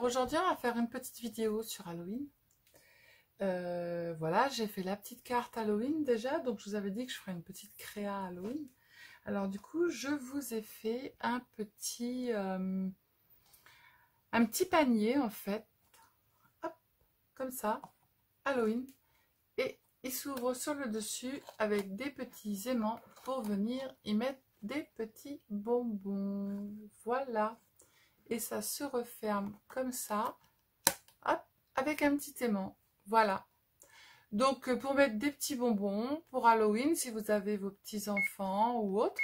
aujourd'hui on va faire une petite vidéo sur Halloween. Voilà, j'ai fait la petite carte Halloween déjà, donc je vous avais dit que je ferais une petite créa Halloween. Alors du coup, je vous ai fait un petit panier en fait, hop, comme ça, Halloween. Et il s'ouvre sur le dessus avec des petits aimants pour venir y mettre des petits bonbons. Voilà. Et ça se referme comme ça, hop, avec un petit aimant. Voilà. Donc, pour mettre des petits bonbons pour Halloween, si vous avez vos petits-enfants ou autres.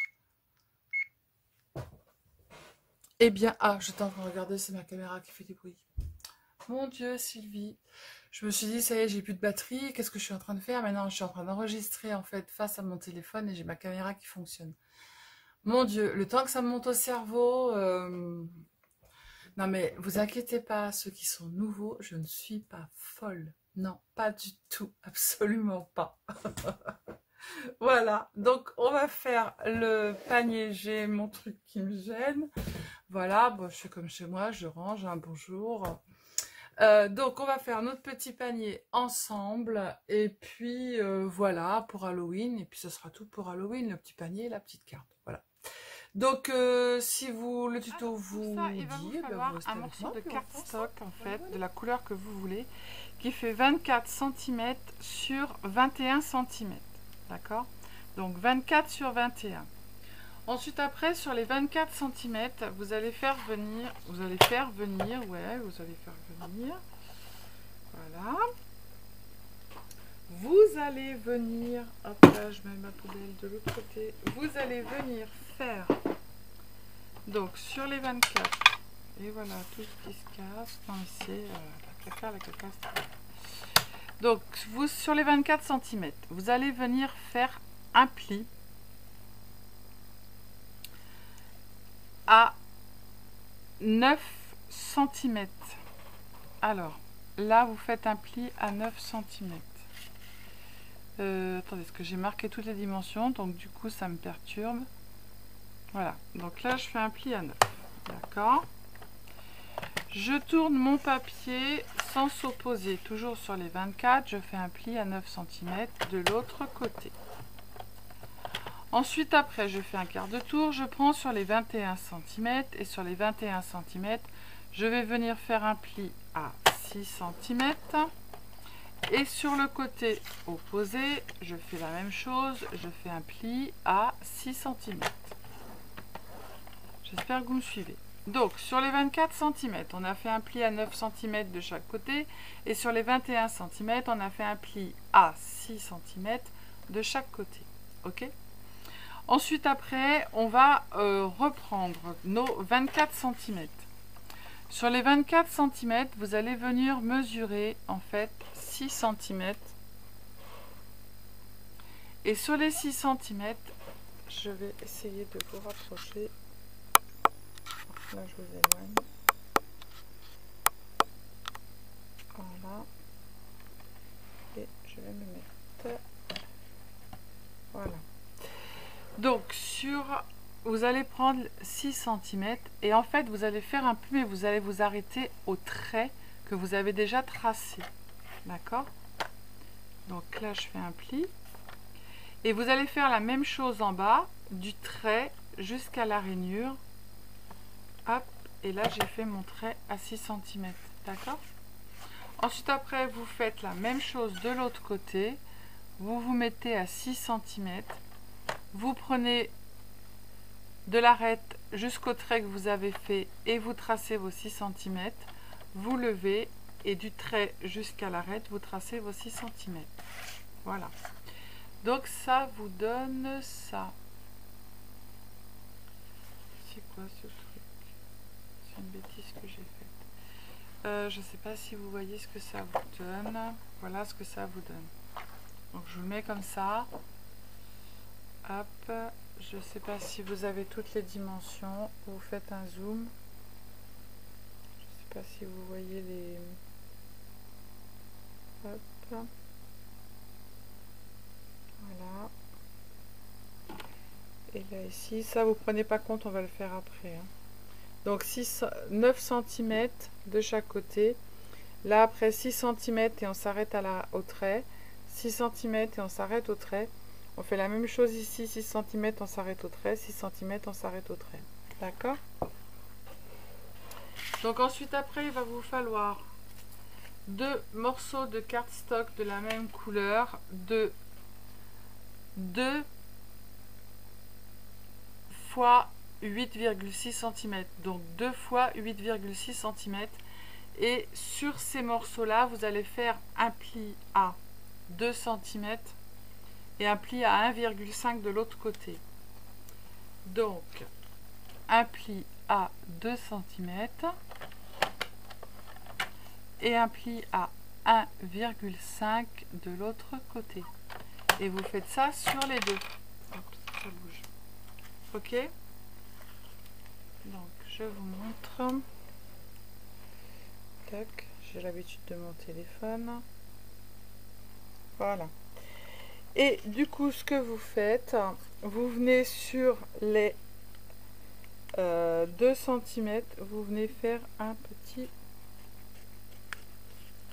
Eh bien, ah, je t'en train de regarder, c'est ma caméra qui fait du bruit. Mon Dieu, Sylvie. Je me suis dit, ça y est, j'ai plus de batterie. Qu'est-ce que je suis en train de faire? Maintenant, je suis en train d'enregistrer, en fait, face à mon téléphone et j'ai ma caméra qui fonctionne. Mon Dieu, le temps que ça me monte au cerveau... Non, mais vous inquiétez pas, ceux qui sont nouveaux, je ne suis pas folle. Non, pas du tout, absolument pas. Voilà, donc on va faire le panier. J'ai mon truc qui me gêne. Voilà, bon, je suis comme chez moi, je range, un bonjour. Donc on va faire notre petit panier ensemble. Et puis voilà, pour Halloween. Et puis ce sera tout pour Halloween, le petit panier et la petite carte. Voilà. Donc, si vous le tuto vous ça, il va dit, vous falloir un morceau de cardstock en fait, de la couleur que vous voulez, qui fait 24 cm sur 21 cm. D'accord? Donc 24 sur 21. Ensuite, après, sur les 24 cm, vous allez faire venir, voilà. Vous allez venir, hop là, je mets ma poubelle de l'autre côté. Vous allez venir faire, donc sur les 24, et voilà, tout ce qui se casse, non mais c'est la caca, donc vous, sur les 24 cm, vous allez venir faire un pli à 9 cm. Alors, là, vous faites un pli à 9 cm. Attendez, est-ce que j'ai marqué toutes les dimensions? Donc, du coup, ça me perturbe. Voilà. Donc là, je fais un pli à 9. D'accord? Je tourne mon papier sans s'opposer. Toujours sur les 24, je fais un pli à 9 cm de l'autre côté. Ensuite, après, je fais un quart de tour. Je prends sur les 21 cm. Et sur les 21 cm, je vais venir faire un pli à 6 cm. Et sur le côté opposé, je fais la même chose. Je fais un pli à 6 cm. J'espère que vous me suivez. Donc, sur les 24 cm, on a fait un pli à 9 cm de chaque côté. Et sur les 21 cm, on a fait un pli à 6 cm de chaque côté. Ok? Ensuite, après, on va reprendre nos 24 cm. Sur les 24 cm, vous allez venir mesurer en fait 6 cm. Et sur les 6 cm, je vais essayer de vous rapprocher. Là, je vous éloigne. Voilà. Et je vais me mettre. Voilà. Donc, vous allez prendre 6 cm et en fait, vous allez faire un pli, mais vous allez vous arrêter au trait que vous avez déjà tracé. D'accord? Donc là, je fais un pli. Et vous allez faire la même chose en bas, du trait jusqu'à la rainure. Hop, et là, j'ai fait mon trait à 6 cm. D'accord? Ensuite, après, vous faites la même chose de l'autre côté. Vous vous mettez à 6 cm. Vous prenez de l'arête jusqu'au trait que vous avez fait et vous tracez vos 6 cm. Vous levez et du trait jusqu'à l'arête, vous tracez vos 6 cm. Voilà. Donc ça vous donne ça. C'est quoi ce truc? C'est une bêtise que j'ai faite. Je ne sais pas si vous voyez ce que ça vous donne. Voilà ce que ça vous donne. Donc je vous le mets comme ça. Hop. Je ne sais pas si vous avez toutes les dimensions. Vous faites un zoom. Je ne sais pas si vous voyez les... Hop. Voilà. Et là ici, ça vous prenez pas compte, on va le faire après. Hein. Donc 9 cm de chaque côté. Là après 6 cm et on s'arrête au trait. 6 cm et on s'arrête au trait. On fait la même chose ici, 6 cm, on s'arrête au trait, 6 cm, on s'arrête au trait. D'accord? Donc ensuite après, il va vous falloir 2 morceaux de cardstock de la même couleur, de 2 fois 8,6 cm. Donc 2 fois 8,6 cm. Et sur ces morceaux-là, vous allez faire un pli à 2 cm et un pli à 1,5 de l'autre côté. Donc, un pli à 2 cm et un pli à 1,5 de l'autre côté. Et vous faites ça sur les deux. Hop, ça bouge. Ok? Donc, je vous montre. Tac, j'ai l'habitude de mon téléphone. Voilà. Et du coup, ce que vous faites, vous venez sur les 2 cm, vous venez faire un petit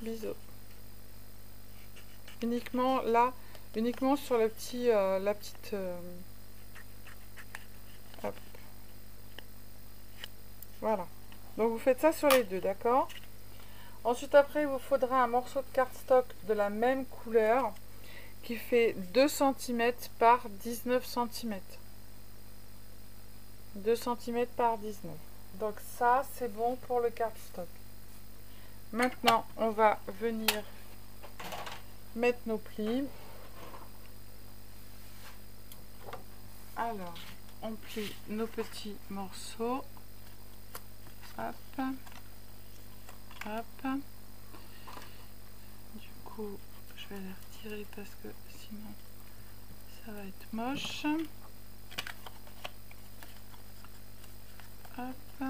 biseau. Uniquement là, uniquement sur le petit, la petite... hop. Voilà. Donc vous faites ça sur les deux, d'accord? Ensuite, après, il vous faudra un morceau de cardstock de la même couleur qui fait 2 cm par 19 cm. 2 cm par 19. Donc ça, c'est bon pour le cardstock. Maintenant, on va venir mettre nos plis. Alors, on plie nos petits morceaux. Hop. Hop. Du coup, je vais les retirer parce que sinon, ça va être moche. Hop.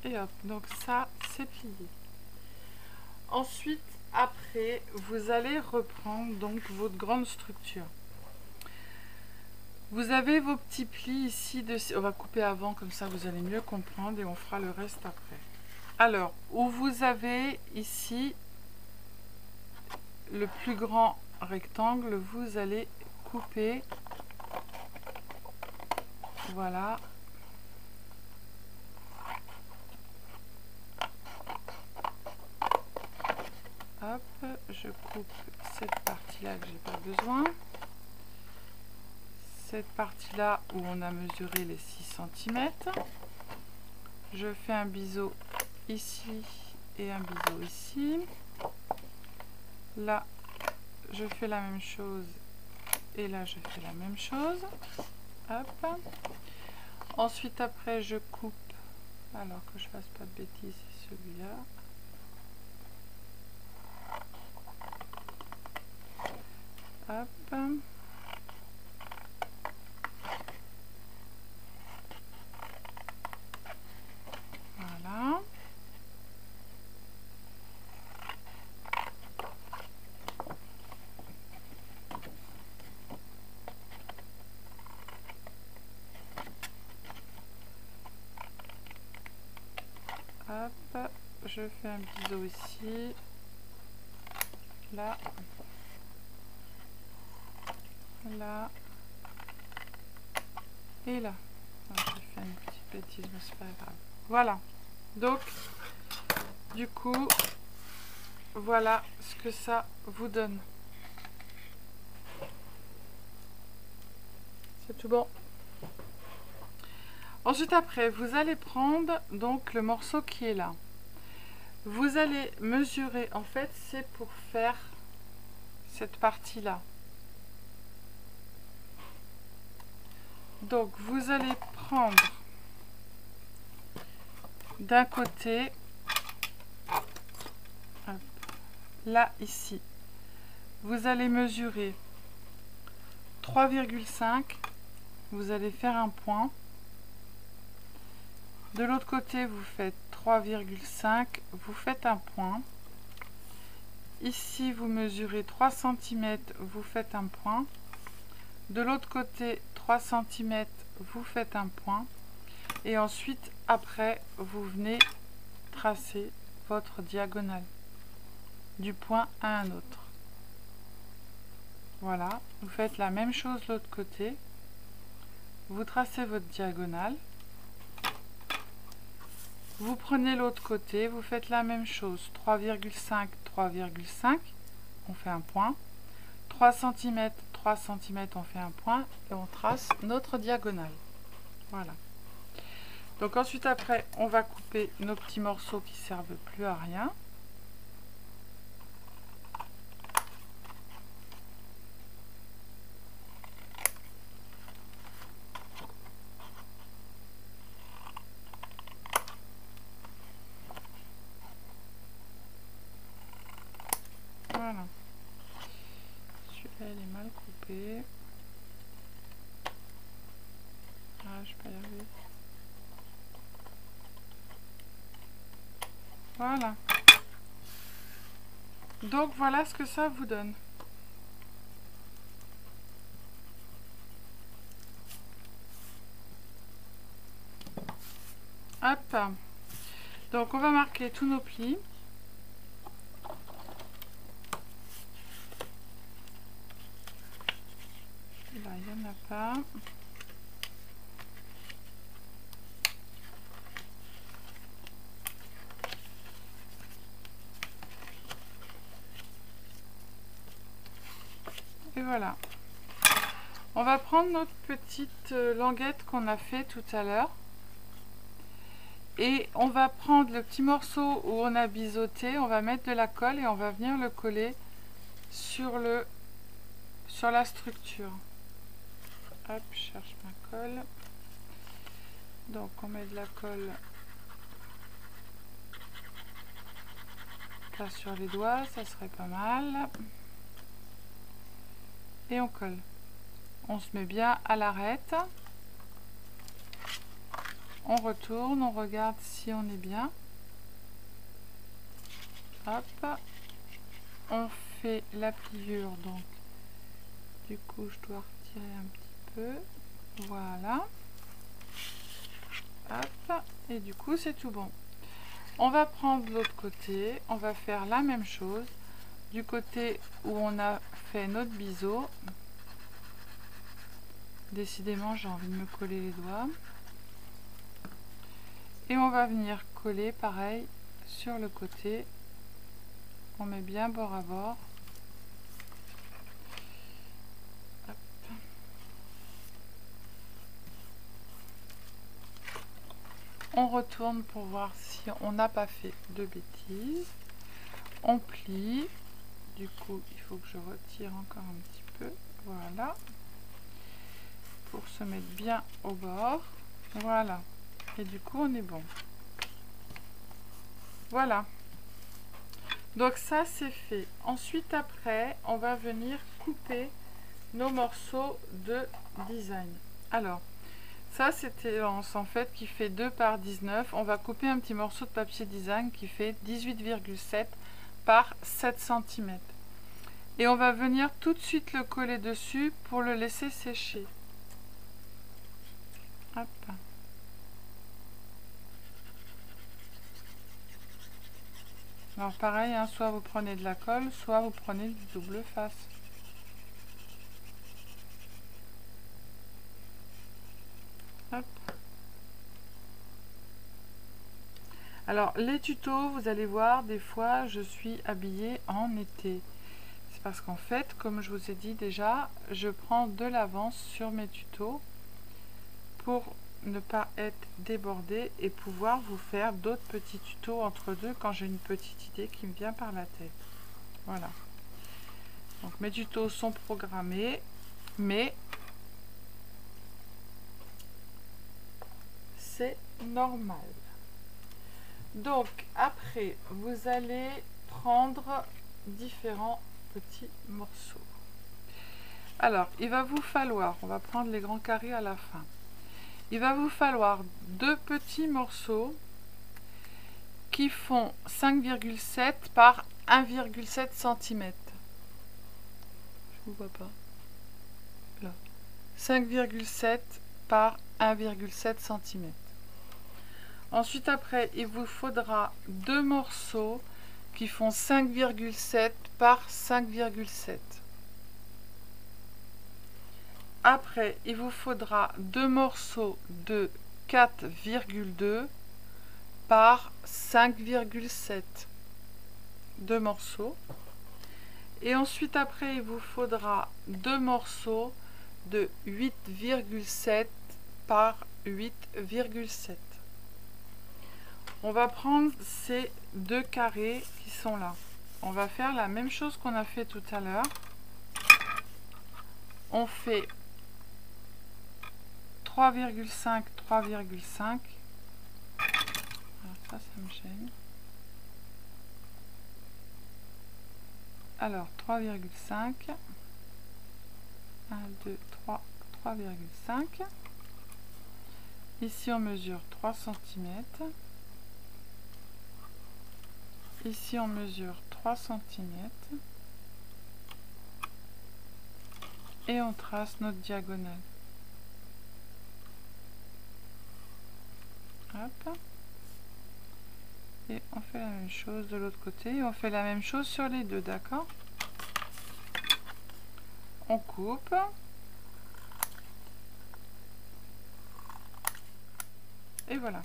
Et hop, donc ça, c'est plié. Ensuite, après, vous allez reprendre donc votre grande structure. Vous avez vos petits plis ici. On va couper avant, comme ça vous allez mieux comprendre et on fera le reste après. Alors, où vous avez ici le plus grand rectangle, vous allez couper. Voilà. Hop, je coupe cette partie-là que j'ai pas besoin. Cette partie-là où on a mesuré les 6 cm. Je fais un biseau ici et un biseau ici. Là, je fais la même chose et là, je fais la même chose. Hop. Ensuite, après, je coupe. Alors que je fasse pas de bêtises, c'est celui-là. Hop. Voilà. Hop. Je fais un biseau ici. Là. Là. Et là. Alors, j'ai fait une petite bêtise, mais c'est pas grave. Voilà. Donc, du coup, voilà ce que ça vous donne. C'est tout bon. Ensuite, après, vous allez prendre donc le morceau qui est là. Vous allez mesurer, en fait, c'est pour faire cette partie-là. Donc, vous allez prendre d'un côté, hop, là, ici, vous allez mesurer 3,5, vous allez faire un point. De l'autre côté, vous faites 3,5, vous faites un point. Ici, vous mesurez 3 cm, vous faites un point. De l'autre côté, 3 cm, vous faites un point. Et ensuite, après, vous venez tracer votre diagonale du point à un autre. Voilà, vous faites la même chose de l'autre côté. Vous tracez votre diagonale. Vous prenez l'autre côté, vous faites la même chose. 3,5, 3,5, on fait un point. 3 cm, 3 cm, on fait un point. Et on trace notre diagonale. Voilà. Donc ensuite, après, on va couper nos petits morceaux qui ne servent plus à rien. Voilà. Celui-là, il est mal coupé. Ah, je peux y arriver. Voilà. Donc, voilà ce que ça vous donne. Hop. Donc, on va marquer tous nos plis. Là, il n'y en a pas. Et voilà. On va prendre notre petite languette qu'on a fait tout à l'heure. Et on va prendre le petit morceau où on a biseauté, on va mettre de la colle et on va venir le coller sur la structure. Hop, je cherche ma colle. Donc on met de la colle là sur les doigts, ça serait pas mal. Et on colle. On se met bien à l'arête. On retourne, on regarde si on est bien. Hop. On fait la pliure, donc du coup je dois retirer un petit peu. Voilà. Hop. Et du coup c'est tout bon. On va prendre l'autre côté. On va faire la même chose. Du côté où on a fait notre biseau. Décidément j'ai envie de me coller les doigts. Et on va venir coller pareil sur le côté. On met bien bord à bord. Hop. On retourne pour voir si on n'a pas fait de bêtises. On plie. Du coup, il faut que je retire encore un petit peu. Voilà. Pour se mettre bien au bord. Voilà. Et du coup, on est bon. Voilà. Donc ça, c'est fait. Ensuite, après, on va venir couper nos morceaux de design. Alors, ça, c'était en fait qui fait 2 par 19. On va couper un petit morceau de papier design qui fait 18,7 par 7 cm. Et on va venir tout de suite le coller dessus pour le laisser sécher. Hop. Alors pareil, hein, soit vous prenez de la colle, soit vous prenez du double face. Hop. Alors les tutos, vous allez voir, des fois je suis habillée en été. C'est parce qu'en fait, comme je vous ai dit déjà, je prends de l'avance sur mes tutos pour ne pas être débordée et pouvoir vous faire d'autres petits tutos entre deux quand j'ai une petite idée qui me vient par la tête. Voilà. Donc mes tutos sont programmés, mais c'est normal. Donc après, vous allez prendre différents petits morceaux. Alors, il va vous falloir, on va prendre les grands carrés à la fin. Il va vous falloir 2 petits morceaux qui font 5,7 par 1,7 cm. Je vous vois pas. Là. 5,7 par 1,7 cm. Ensuite, après, il vous faudra 2 morceaux qui font 5,7 par 5,7. Après, il vous faudra 2 morceaux de 4,2 par 5,7. 2 morceaux. Et ensuite, après, il vous faudra 2 morceaux de 8,7 par 8,7. On va prendre ces 2 carrés qui sont là. On va faire la même chose qu'on a fait tout à l'heure. On fait 3,5, 3,5. Alors ça me gêne. Alors 3,5. 1, 2, 3, 3,5. Ici on mesure 3 cm. Ici on mesure 3 cm. Et on trace notre diagonale. Hop. Et on fait la même chose de l'autre côté. Et on fait la même chose sur les deux, d'accord? On coupe. Et voilà.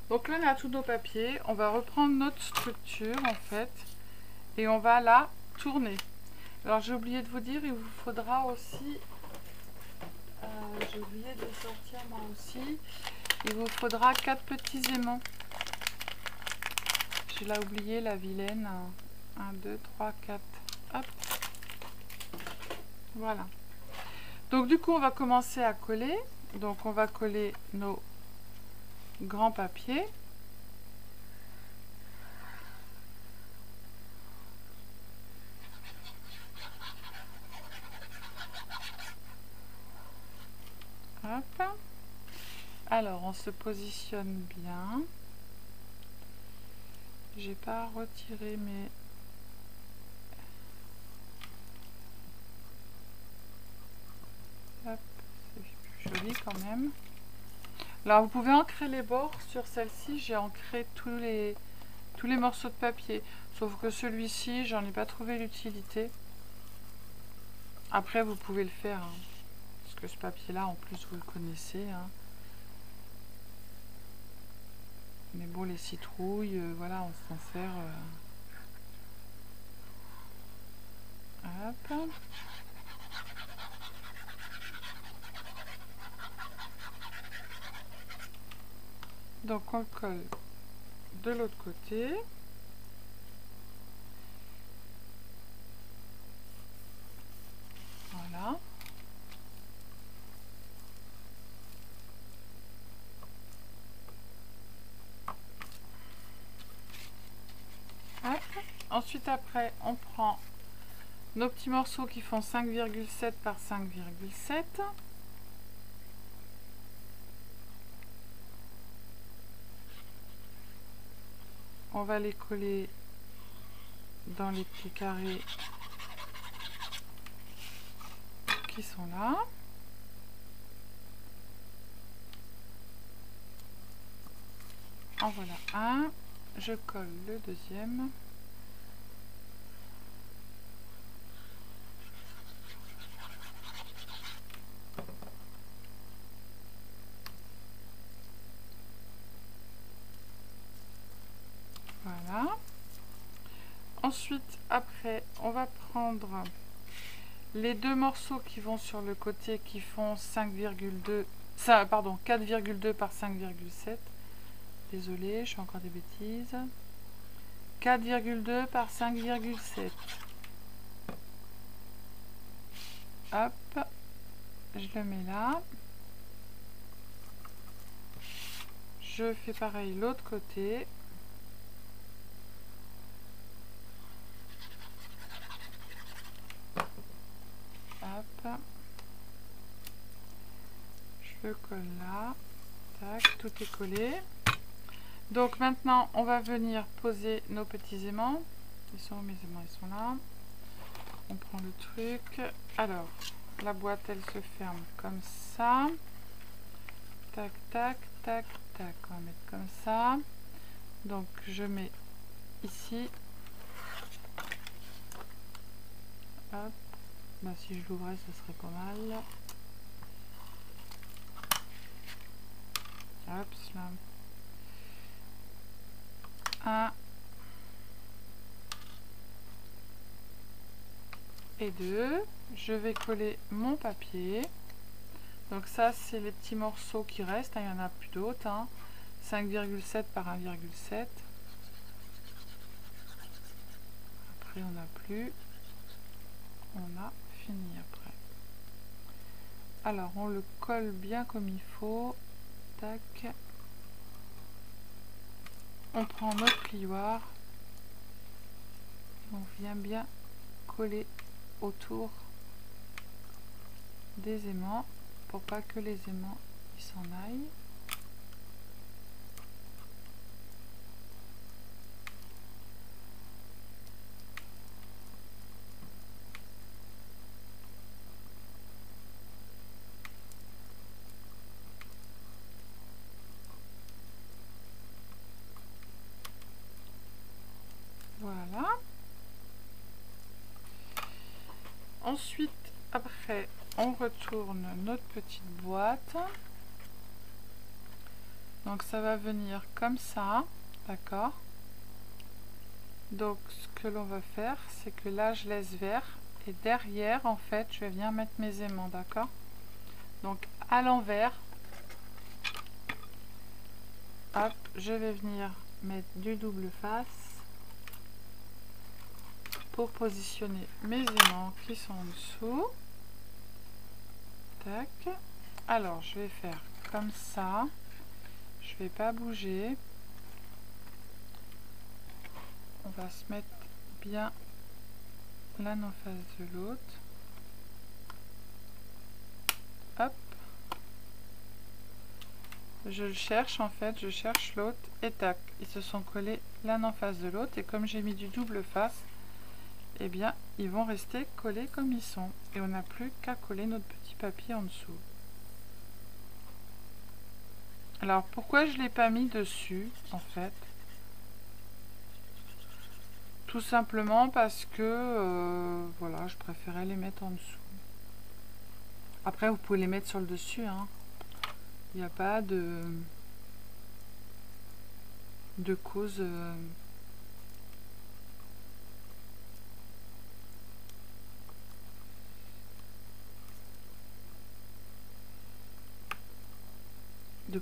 Donc là, on a tous nos papiers. On va reprendre notre structure, en fait. Et on va la tourner. Alors, j'ai oublié de vous dire, il vous faudra aussi... j'ai oublié de sortir moi aussi. Il vous faudra 4 petits aimants. Je l'ai oublié, la vilaine. 1, 2, 3, 4. Hop. Voilà. Donc du coup, on va commencer à coller. Donc on va coller nos grands papiers. Hop. Alors, on se positionne bien. J'ai pas retiré mes... Hop, c'est plus joli quand même. Alors, vous pouvez ancrer les bords. Sur celle-ci, j'ai ancré tous les morceaux de papier. Sauf que celui-ci, j'en ai pas trouvé l'utilité. Après, vous pouvez le faire. Hein, parce que ce papier-là, en plus, vous le connaissez. Hein. Mais bon, les citrouilles, voilà, on s'en sert. Hop. Donc, on le colle de l'autre côté. Voilà. Hop. Ensuite, après, on prend nos petits morceaux qui font 5,7 par 5,7. On va les coller dans les petits carrés qui sont là. En voilà un. Je colle le deuxième. Voilà. Ensuite, après, on va prendre les 2 morceaux qui vont sur le côté qui font 5,2, pardon, 4,2 par 5,7. Désolée, je fais encore des bêtises. 4,2 par 5,7. Hop, je le mets là. Je fais pareil l'autre côté. Hop. Je colle là. Tac, tout est collé. Donc maintenant, on va venir poser nos petits aimants. Ils sont où mes aimants? Ils sont là. On prend le truc. Alors, la boîte, elle se ferme comme ça. tac, tac, tac, tac. On va mettre comme ça. Donc je mets ici. Hop. Bah, si je l'ouvrais, ce serait pas mal. Hop, là. 1 et 2. Je vais coller mon papier. Donc ça, c'est les petits morceaux qui restent. Il n'y en a plus d'autres. 5,7 par 1,7. Après, on n'a plus. On a fini après. Alors, on le colle bien comme il faut. Tac. On prend notre plioir. On vient bien coller autour des aimants pour pas que les aimants ils s'en aillent. Voilà. Ensuite, après, on retourne notre petite boîte. Donc ça va venir comme ça, d'accord? Donc ce que l'on va faire, c'est que là je laisse vert et derrière en fait je vais venir mettre mes aimants, d'accord? Donc à l'envers, hop, je vais venir mettre du double face pour positionner mes aimants qui sont en dessous. Tac. Alors je vais faire comme ça, je vais pas bouger. On va se mettre bien l'un en face de l'autre. Hop. Je le cherche en fait, je cherche l'autre et tac. Ils se sont collés l'un en face de l'autre et comme j'ai mis du double face, eh bien ils vont rester collés comme ils sont. Et on n'a plus qu'à coller notre petit papier en dessous. Alors pourquoi je ne l'ai pas mis dessus en fait? Tout simplement parce que voilà, je préférais les mettre en dessous. Après vous pouvez les mettre sur le dessus, hein. Il n'y a pas de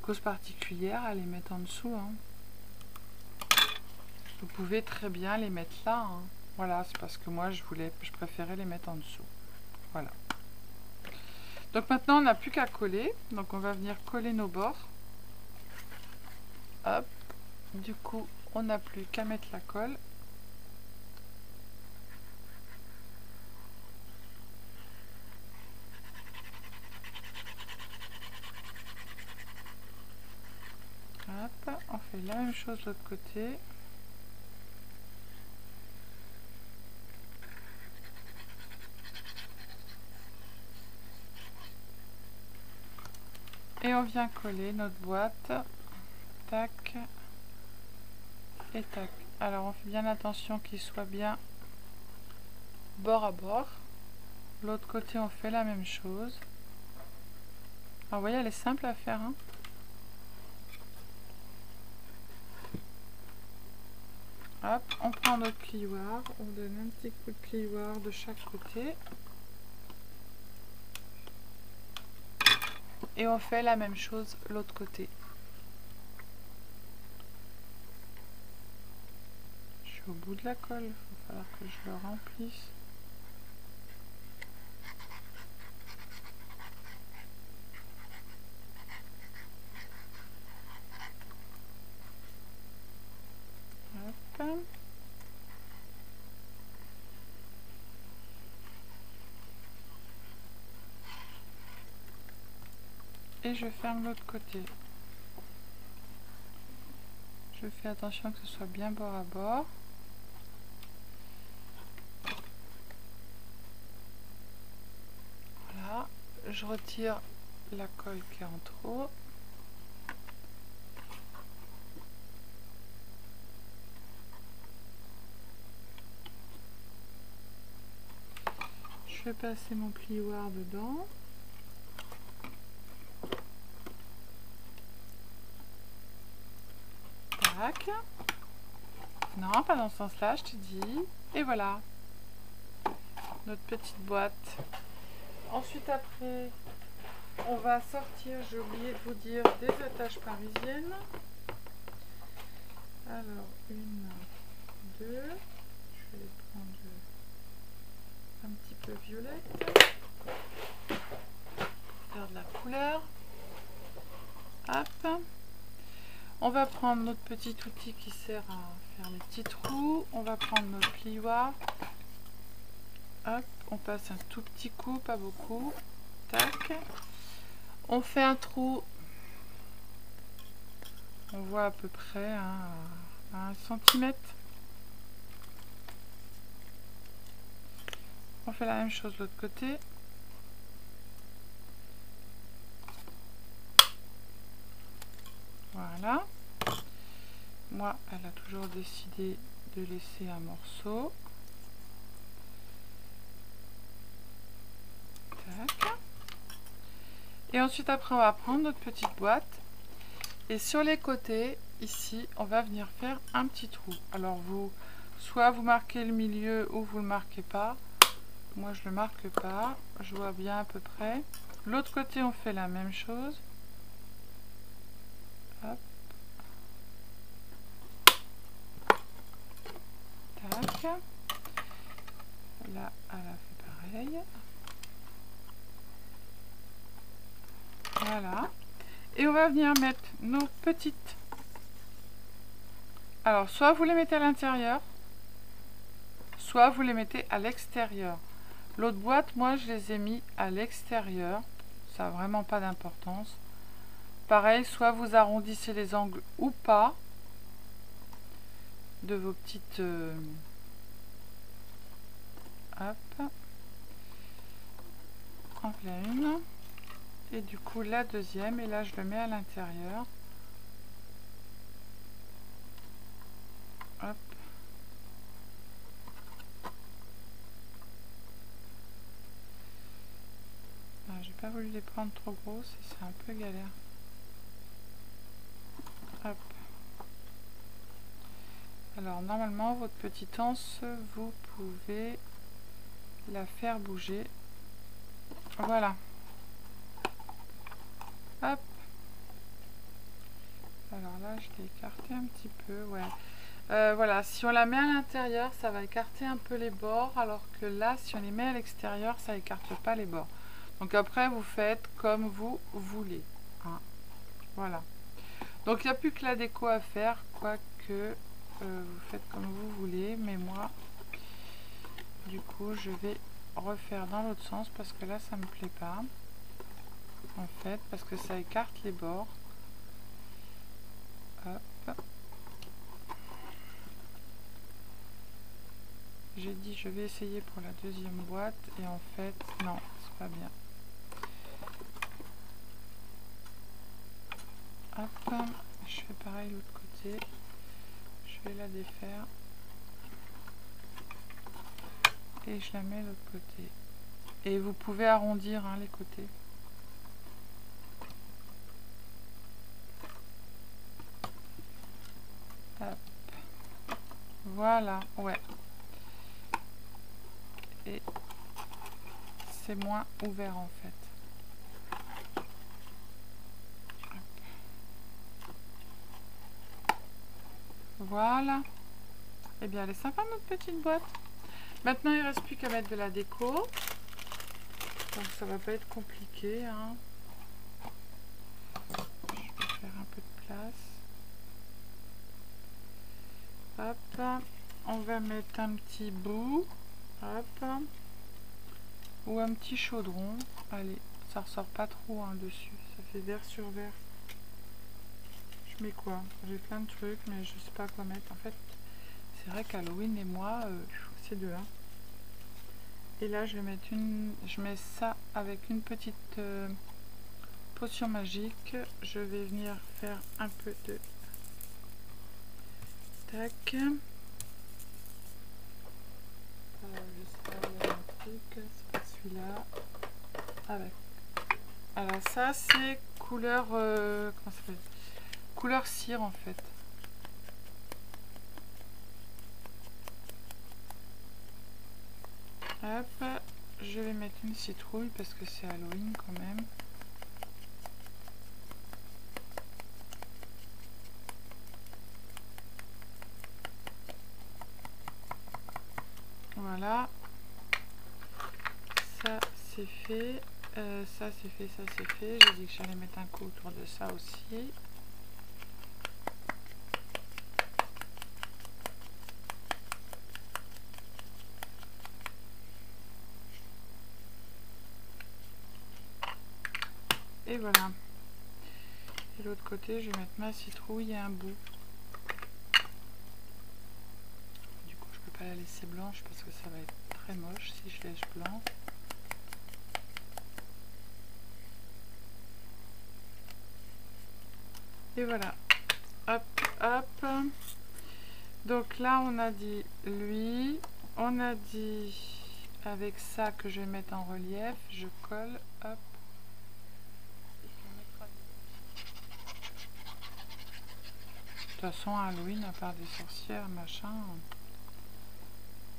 cause particulière à les mettre en dessous, hein. Vous pouvez très bien les mettre là, hein. Voilà, c'est parce que moi je préférais les mettre en dessous. Voilà. Donc maintenant on n'a plus qu'à coller. Donc on va venir coller nos bords. Hop. Du coup on n'a plus qu'à mettre la colle. Hop. On fait la même chose de l'autre côté. Et on vient coller notre boîte. Tac. Et tac. Alors on fait bien attention qu'il soit bien bord à bord. L'autre côté on fait la même chose. Alors vous voyez, elle est simple à faire, hein. Hop, on prend notre plioir, on donne un petit coup de plioir de chaque côté. Et on fait la même chose l'autre côté. Je suis au bout de la colle, il va falloir que je le remplisse. Hop. Et je ferme l'autre côté. Je fais attention que ce soit bien bord à bord. Voilà, je retire la colle qui est en trop. je vais passer mon plioir dedans. Tac. Non, pas dans ce sens-là, je te dis. Et voilà. Notre petite boîte. Ensuite, après, on va sortir, j'ai oublié de vous dire, des attaches parisiennes. Alors, 1, 2. Je vais les prendre un petit peu violette. Faire de la couleur. Hop. On va prendre notre petit outil qui sert à faire les petits trous. On va prendre notre plioir. Hop, on passe un tout petit coup, pas beaucoup. Tac. On fait un trou. On voit à peu près à 1 centimètre. On fait la même chose de l'autre côté. Voilà. Moi, elle a toujours décidé de laisser un morceau. Tac. Et ensuite, après, on va prendre notre petite boîte. Et sur les côtés, ici, on va venir faire un petit trou. Alors, vous, soit vous marquez le milieu ou vous ne le marquez pas. Moi, je ne le marque pas. Je vois bien à peu près. L'autre côté, on fait la même chose. Hop. Tac. Là, elle a fait pareil. Voilà. Et on va venir mettre nos petites. Alors, soit vous les mettez à l'intérieur, soit vous les mettez à l'extérieur. L'autre boîte, moi, je les ai mis à l'extérieur. Ça n'a vraiment pas d'importance. Pareil, soit vous arrondissez les angles ou pas de vos petites... Hop. En voilà une. Et du coup, la deuxième. Et là, je le mets à l'intérieur. Hop. J'ai pas voulu les prendre trop grosses, c'est un peu galère. Hop. Alors normalement votre petite anse, vous pouvez la faire bouger. Voilà. Hop. Alors là je l'ai écarté un petit peu, ouais. Voilà, si on la met à l'intérieur, ça va écarter un peu les bords, alors que là, si on les met à l'extérieur, ça écarte pas les bords. Donc après, vous faites comme vous voulez. Hein. Voilà. Donc il n'y a plus que la déco à faire, quoique vous faites comme vous voulez. Mais moi, du coup, je vais refaire dans l'autre sens parce que là, ça me plaît pas. En fait, parce que ça écarte les bords. Hop. J'ai dit je vais essayer pour la deuxième boîte et en fait, non, c'est pas bien. Hop, je fais pareil de l'autre côté. Je vais la défaire. Et je la mets de l'autre côté. Et vous pouvez arrondir hein, les côtés. Hop. Voilà, ouais. Et c'est moins ouvert en fait. Voilà. Et bien elle est sympa notre petite boîte. Maintenant il ne reste plus qu'à mettre de la déco. Donc ça va pas être compliqué. Hein. Je vais faire un peu de place. Hop. On va mettre un petit bout. Hop. Ou un petit chaudron. Allez, ça ressort pas trop hein, dessus. Ça fait vert sur vert. Je mets quoi? J'ai plein de trucs, mais je sais pas quoi mettre. En fait, c'est vrai qu'Halloween et moi, c'est deux. Hein. Et là, je vais mettre je mets ça avec une petite potion magique. Je vais venir faire un peu de tac. Je sais pas, il y a un truc, c'est pas celui-là. celui-là avec. Alors ça c'est couleur comment ça s'appelle, couleur cire en fait. Hop, je vais mettre une citrouille parce que c'est Halloween quand même. Voilà, ça c'est fait, ça c'est fait, ça c'est fait. J'ai dit que j'allais mettre un coup autour de ça aussi. Et voilà. Et l'autre côté, je vais mettre ma citrouille et un bout. Du coup, je peux pas la laisser blanche parce que ça va être très moche si je laisse blanc. Et voilà. Hop, hop. Donc là, on a dit lui. On a dit avec ça que je vais mettre en relief. Je colle. Hop. De toute façon, Halloween, à part des sorcières, machin,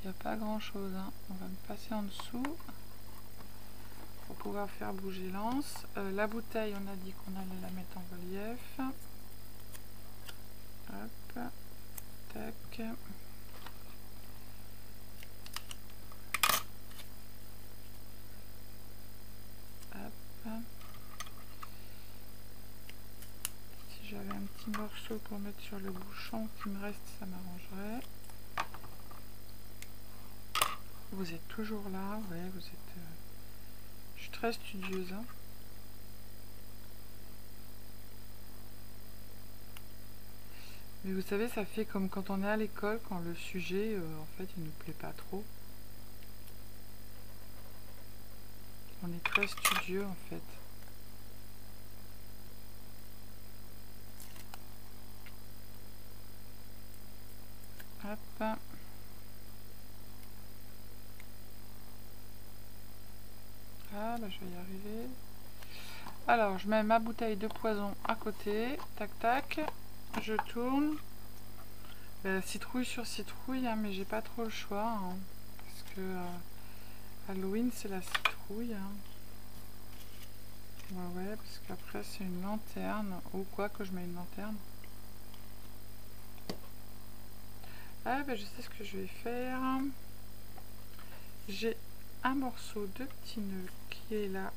il n'y a pas grand chose. Hein. On va me passer en dessous pour pouvoir faire bouger l'anse. La bouteille, on a dit qu'on allait la mettre en relief. Hop, tac. Hop. Si j'avais un petit morceau pour mettre sur le bouchon qui me reste, ça m'arrangerait. Vous êtes toujours là, ouais, vous êtes... je suis très studieuse. Hein. Mais vous savez, ça fait comme quand on est à l'école, quand le sujet, en fait, il nous plaît pas trop. On est très studieux, en fait. Hop. Ah, bah, je vais y arriver. Alors, je mets ma bouteille de poison à côté. Tac, tac. Je tourne. Citrouille sur citrouille, hein, mais j'ai pas trop le choix. Hein, parce que Halloween, c'est la citrouille. Hein. Ouais, parce qu'après, c'est une lanterne. Ou quoi que je mets une lanterne. Ah, ben, je sais ce que je vais faire. J'ai un morceau de petit nœud qui est là,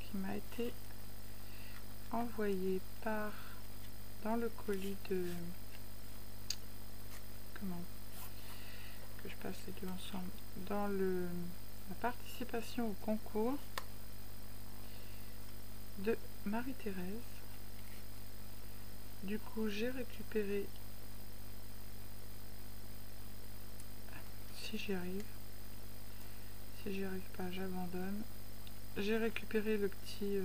qui m'a été envoyé par dans le colis de comment que je passe les deux ensemble dans la participation au concours de Marie-Thérèse. Du coup, j'ai récupéré, si j'y arrive, si j'y arrive pas, j'abandonne. J'ai récupéré le petit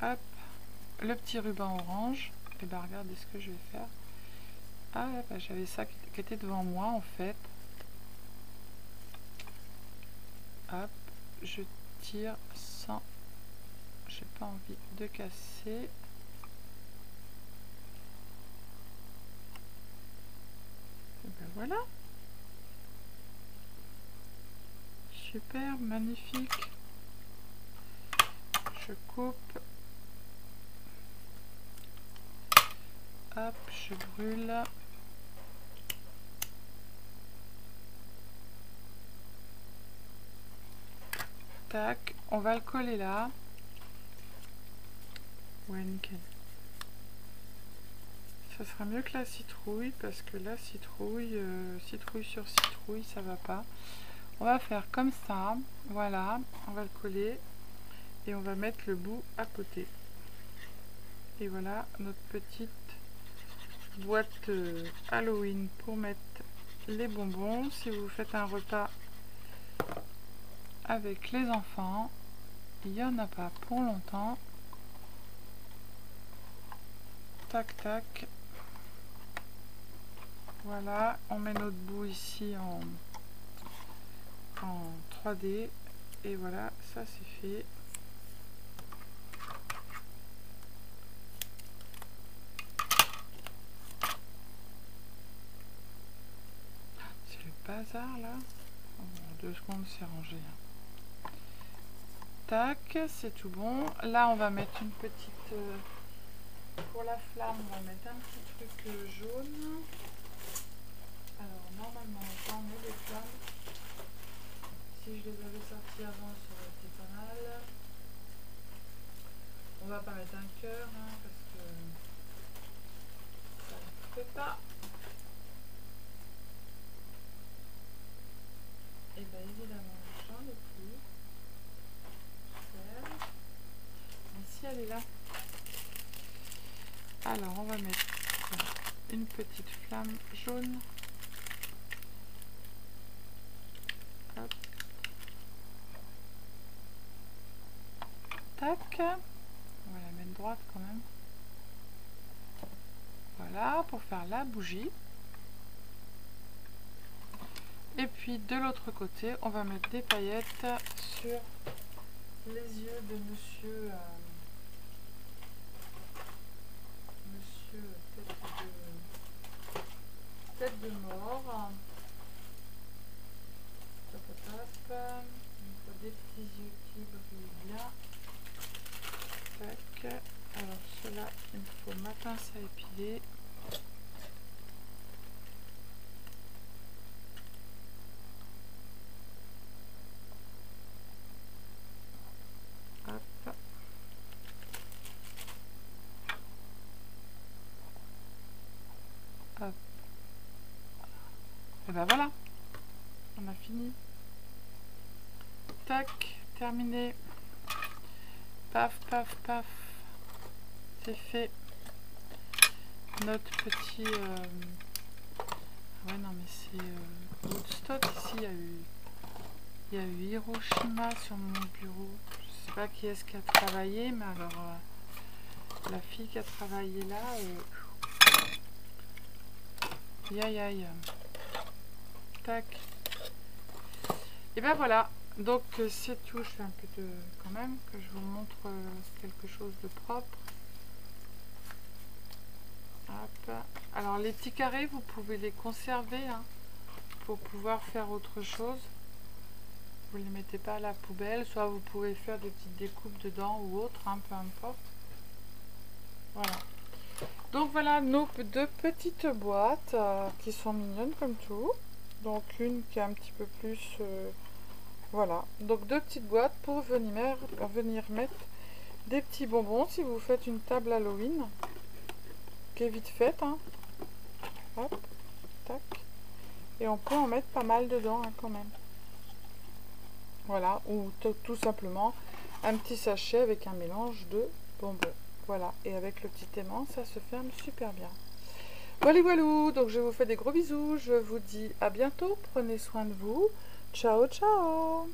hop, le petit ruban orange. Et bah regardez ce que je vais faire. Ah bah, j'avais ça qui était devant moi en fait. Hop, je tire sans, j'ai pas envie de casser. Et ben voilà. Super, magnifique. Je coupe. Hop, je brûle. Tac, on va le coller là. Ouais, nickel. Ça sera mieux que la citrouille parce que la citrouille, citrouille sur citrouille, ça va pas. On va faire comme ça. Voilà, on va le coller et on va mettre le bout à côté. Et voilà notre petite boîte Halloween pour mettre les bonbons. Si vous faites un repas avec les enfants, il n'y en a pas pour longtemps. Tac tac. Voilà, on met notre bout ici en 3D. Et voilà, ça c'est fait. C'est le bazar là. En 2 secondes, c'est rangé. Tac, c'est tout bon. Là, on va mettre une petite... pour la flamme, on va mettre un petit truc jaune. Alors, normalement, quand on met des flammes, si je les avais sorties avant, ça aurait été pas mal. On va pas mettre un cœur, hein, parce que ça ne fait pas. Et bien évidemment, j'en ai plus. Super. Mais si elle est là. Alors, on va mettre une petite flamme jaune. Hop. Tac. On va la mettre droite quand même. Voilà, pour faire la bougie. Et puis de l'autre côté, on va mettre des paillettes sur les yeux de monsieur tête de mort. Hop, hop, hop. Il faut des petits yeux qui brillent bien. Tac. Alors cela, il me faut ma pince à épiler. Hop. Hop. Et ben voilà, on a fini. Tac, terminé. Paf, paf, paf. C'est fait. Notre petit... ouais, non, mais c'est Woodstock. Ici, il y a eu Hiroshima sur mon bureau. Je sais pas qui est-ce qui a travaillé, mais alors la fille qui a travaillé là... Aïe, aïe. Tac. Et ben voilà. Donc c'est tout. Je fais un peu de... quand même, que je vous montre quelque chose de propre. Hop. Alors les petits carrés, vous pouvez les conserver hein, pour pouvoir faire autre chose. Vous ne les mettez pas à la poubelle, soit vous pouvez faire des petites découpes dedans ou autre, hein, peu importe. Voilà. Donc voilà nos 2 petites boîtes qui sont mignonnes comme tout. Donc une qui est un petit peu plus... voilà. Donc 2 petites boîtes pour venir mettre des petits bonbons si vous faites une table Halloween. Qui est vite faite. Hein. Hop. Tac. Et on peut en mettre pas mal dedans hein, quand même. Voilà. Ou tout simplement un petit sachet avec un mélange de bonbons. Voilà, et avec le petit aimant, ça se ferme super bien. Voilà, voilà, donc je vous fais des gros bisous. Je vous dis à bientôt. Prenez soin de vous. Ciao, ciao.